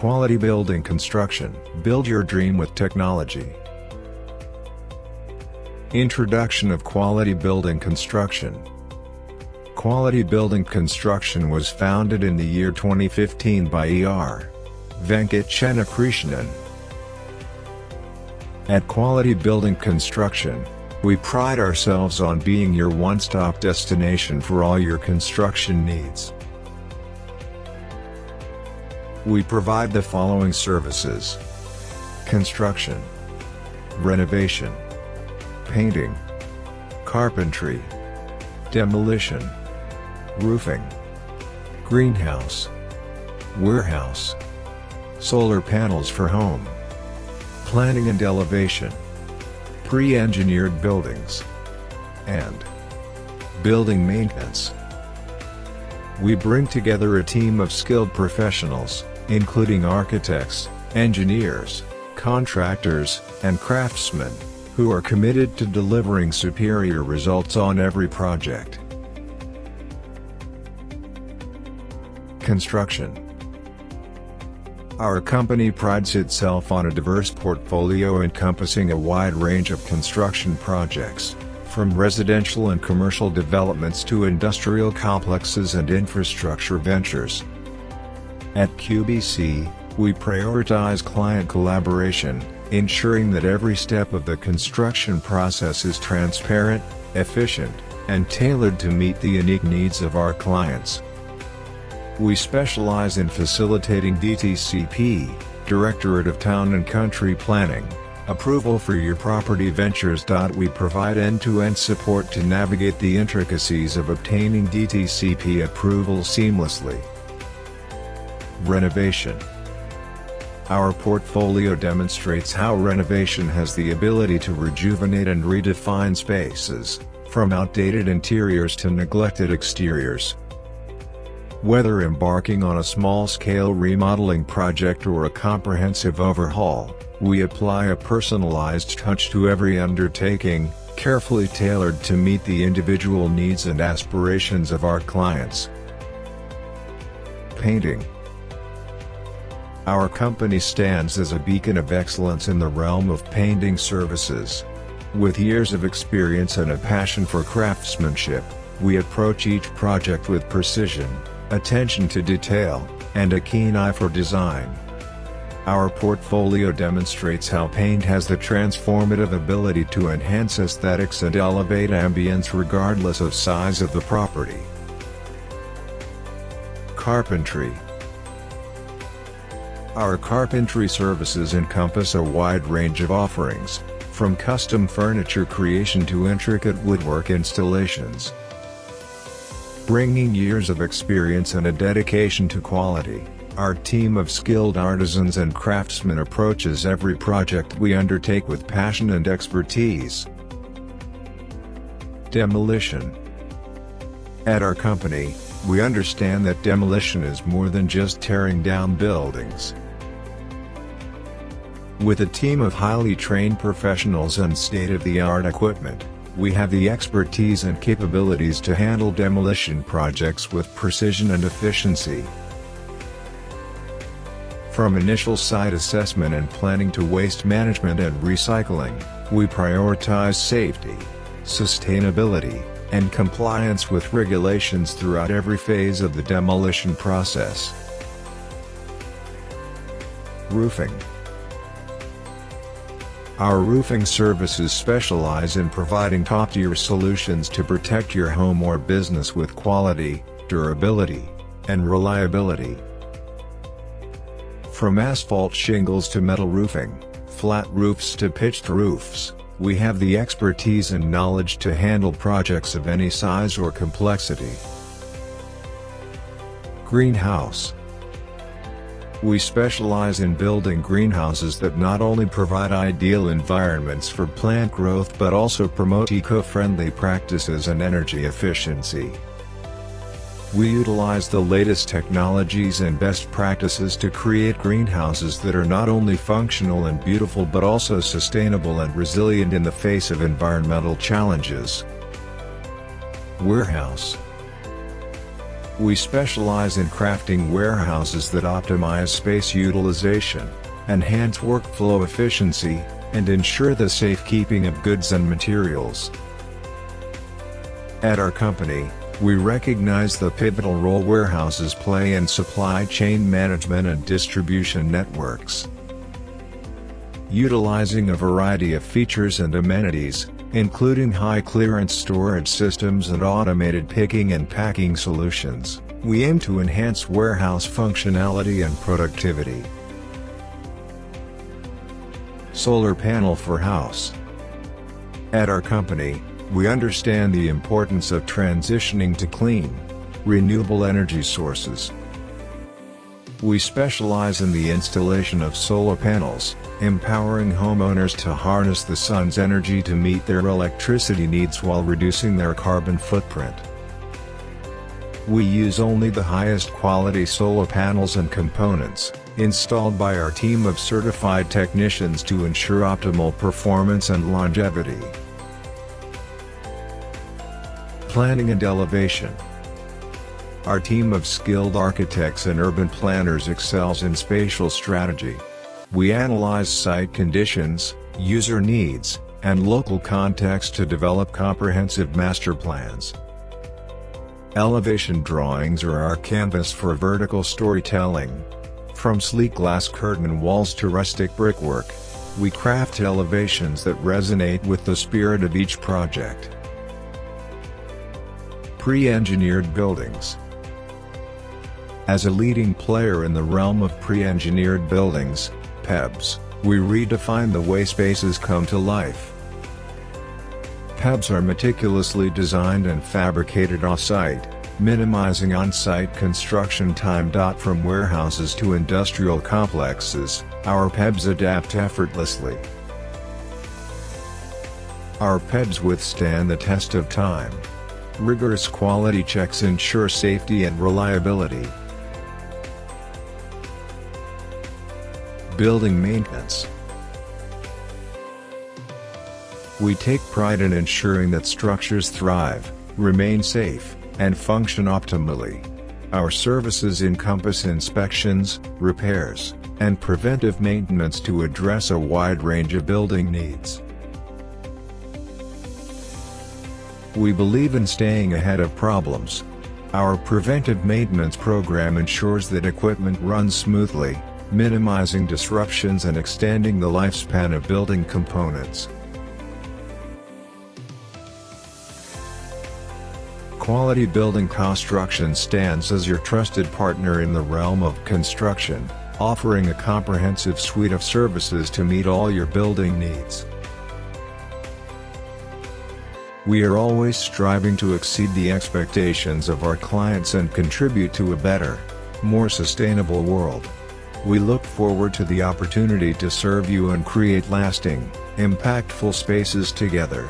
Quality building construction. Build your dream with technology. Introduction of quality building construction. Quality building construction was founded in the year 2015 by E.R. Venkateshwara. At Quality Building Construction, we pride ourselves on being your one-stop destination for all your construction needs. We provide the following services: construction, renovation, painting, carpentry, demolition, roofing, greenhouse, warehouse, solar panels for home, planning and elevation, pre-engineered buildings, and building maintenance. We bring together a team of skilled professionals, including architects, engineers, contractors, and craftsmen, who are committed to delivering superior results on every project. Construction. Our company prides itself on a diverse portfolio encompassing a wide range of construction projects, from residential and commercial developments to industrial complexes and infrastructure ventures. At QBC, we prioritize client collaboration, ensuring that every step of the construction process is transparent, efficient, and tailored to meet the unique needs of our clients. We specialize in facilitating DTCP, Directorate of Town and Country Planning, approval for your property ventures. We provide end-to-end support to navigate the intricacies of obtaining DTCP approval seamlessly. Renovation. Our portfolio demonstrates how renovation has the ability to rejuvenate and redefine spaces, from outdated interiors to neglected exteriors. Whether embarking on a small-scale remodeling project or a comprehensive overhaul, we apply a personalized touch to every undertaking, carefully tailored to meet the individual needs and aspirations of our clients. Painting. Our company stands as a beacon of excellence in the realm of painting services. With years of experience and a passion for craftsmanship, we approach each project with precision, attention to detail, and a keen eye for design. Our portfolio demonstrates how paint has the transformative ability to enhance aesthetics and elevate ambience regardless of size of the property. Carpentry. Our carpentry services encompass a wide range of offerings, from custom furniture creation to intricate woodwork installations. Bringing years of experience and a dedication to quality, our team of skilled artisans and craftsmen approaches every project we undertake with passion and expertise. Demolition. At our company, we understand that demolition is more than just tearing down buildings. With a team of highly trained professionals and state-of-the-art equipment, we have the expertise and capabilities to handle demolition projects with precision and efficiency. From initial site assessment and planning to waste management and recycling, we prioritize safety, sustainability, and compliance with regulations throughout every phase of the demolition process. Roofing. Our roofing services specialize in providing top-tier solutions to protect your home or business with quality, durability, and reliability. From asphalt shingles to metal roofing, flat roofs to pitched roofs, we have the expertise and knowledge to handle projects of any size or complexity. Greenhouse. We specialize in building greenhouses that not only provide ideal environments for plant growth but also promote eco-friendly practices and energy efficiency. We utilize the latest technologies and best practices to create greenhouses that are not only functional and beautiful but also sustainable and resilient in the face of environmental challenges. Warehouse. We specialize in crafting warehouses that optimize space utilization, enhance workflow efficiency, and ensure the safekeeping of goods and materials. At our company, we recognize the pivotal role warehouses play in supply chain management and distribution networks. Utilizing a variety of features and amenities, including high-clearance storage systems and automated picking and packing solutions, we aim to enhance warehouse functionality and productivity. Solar panel for house. At our company, we understand the importance of transitioning to clean, renewable energy sources. We specialize in the installation of solar panels, empowering homeowners to harness the sun's energy to meet their electricity needs while reducing their carbon footprint. We use only the highest quality solar panels and components, installed by our team of certified technicians to ensure optimal performance and longevity. Planning and elevation. Our team of skilled architects and urban planners excels in spatial strategy. We analyze site conditions, user needs, and local context to develop comprehensive master plans. Elevation drawings are our canvas for vertical storytelling. From sleek glass curtain walls to rustic brickwork, we craft elevations that resonate with the spirit of each project. Pre-engineered buildings. As a leading player in the realm of pre-engineered buildings, PEBs, we redefine the way spaces come to life. PEBs are meticulously designed and fabricated off-site, minimizing on-site construction time. From warehouses to industrial complexes, our PEBs adapt effortlessly. Our PEBs withstand the test of time. Rigorous quality checks ensure safety and reliability. Building maintenance. We take pride in ensuring that structures thrive, remain safe, and function optimally. Our services encompass inspections, repairs, and preventive maintenance to address a wide range of building needs. We believe in staying ahead of problems. Our preventive maintenance program ensures that equipment runs smoothly, minimizing disruptions and extending the lifespan of building components. Quality Building Construction stands as your trusted partner in the realm of construction, offering a comprehensive suite of services to meet all your building needs. We are always striving to exceed the expectations of our clients and contribute to a better, more sustainable world. We look forward to the opportunity to serve you and create lasting, impactful spaces together.